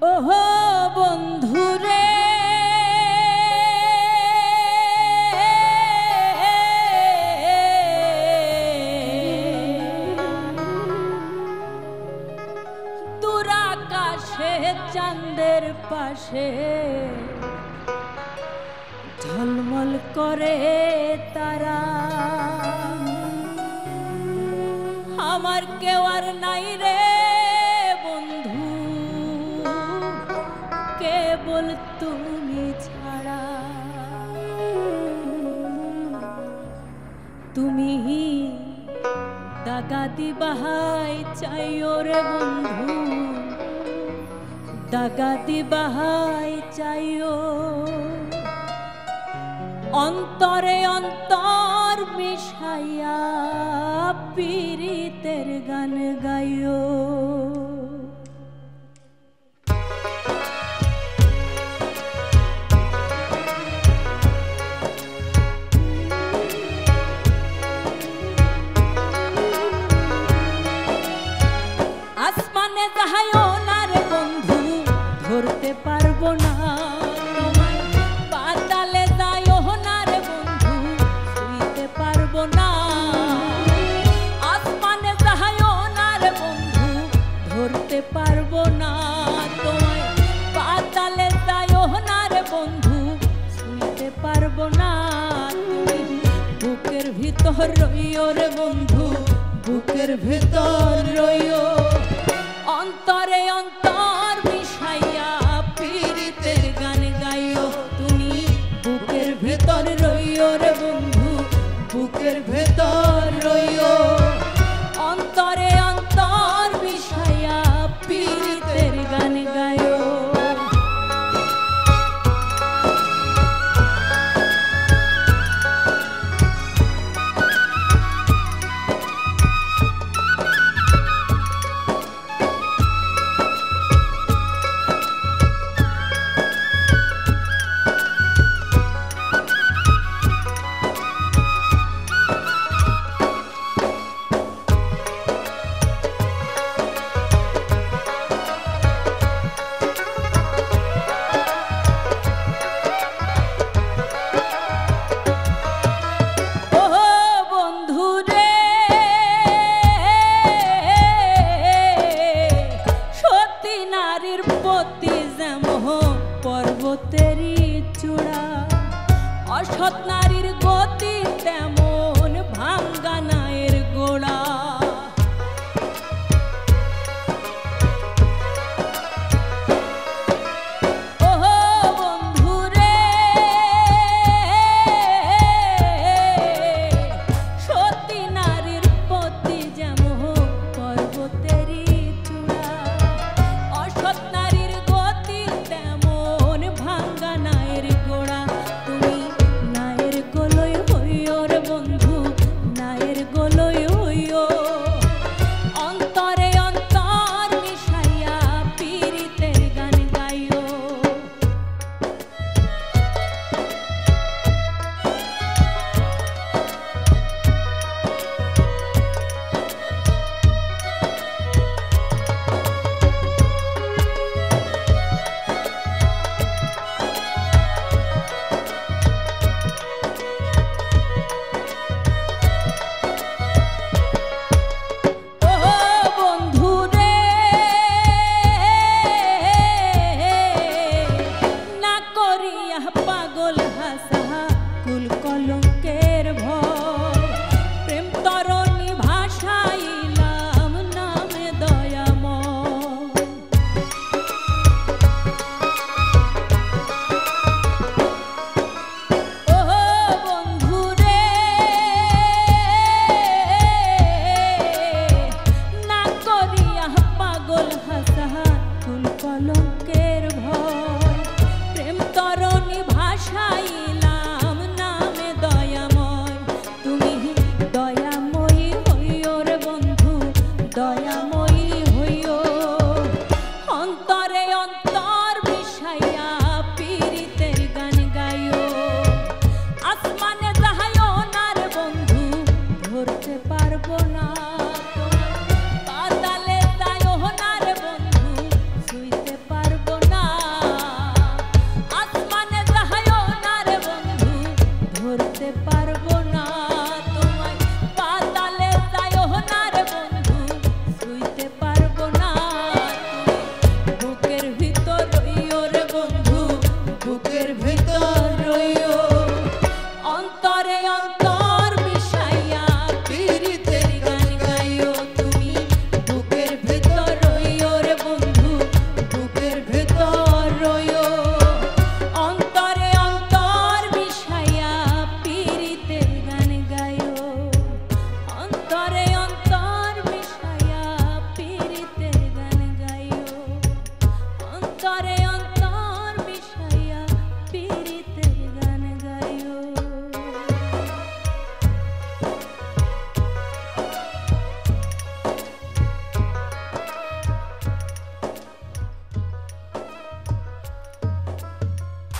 ওহো বন্ধুরে দূর আকাশে চাঁদের পাশে ঝলমল করে তারা, আমার কেউ আর নাই রে বন্ধু কেবল তুমি ছাড়া। তুমি দাগা দিবাহাই চাইও রে বন্ধু, দাগা দিবাহাই চাইও, অন্তরে অন্তর মিশাইয়া পীড়িতের গান গাইও। আসমানে যাইও না রে বন্ধু ধরতে পারবো না, পাতালে যাইও না রে বন্ধু ছুঁইতে পারবো না। আসমানে যাইও না রে বন্ধু ধরতে পারবো না, তোমায় পাতালে যাইও না রে বন্ধু ছুঁইতে পারবো না। তুমি বুকের ভিতর রইও রে বন্ধু, বুকের ভিতর রইও, অন্তরে অন্তর মিশাইয়া পীড়িতের গান গাইও। তুমি বুকের ভিতর রইও রে বন্ধু, বুকের ভিতর রইও, অন্তরে অন্তর মিশাইয়া পীড়িতের গান গাইও। পর্বতেরই চূড়া অসৎ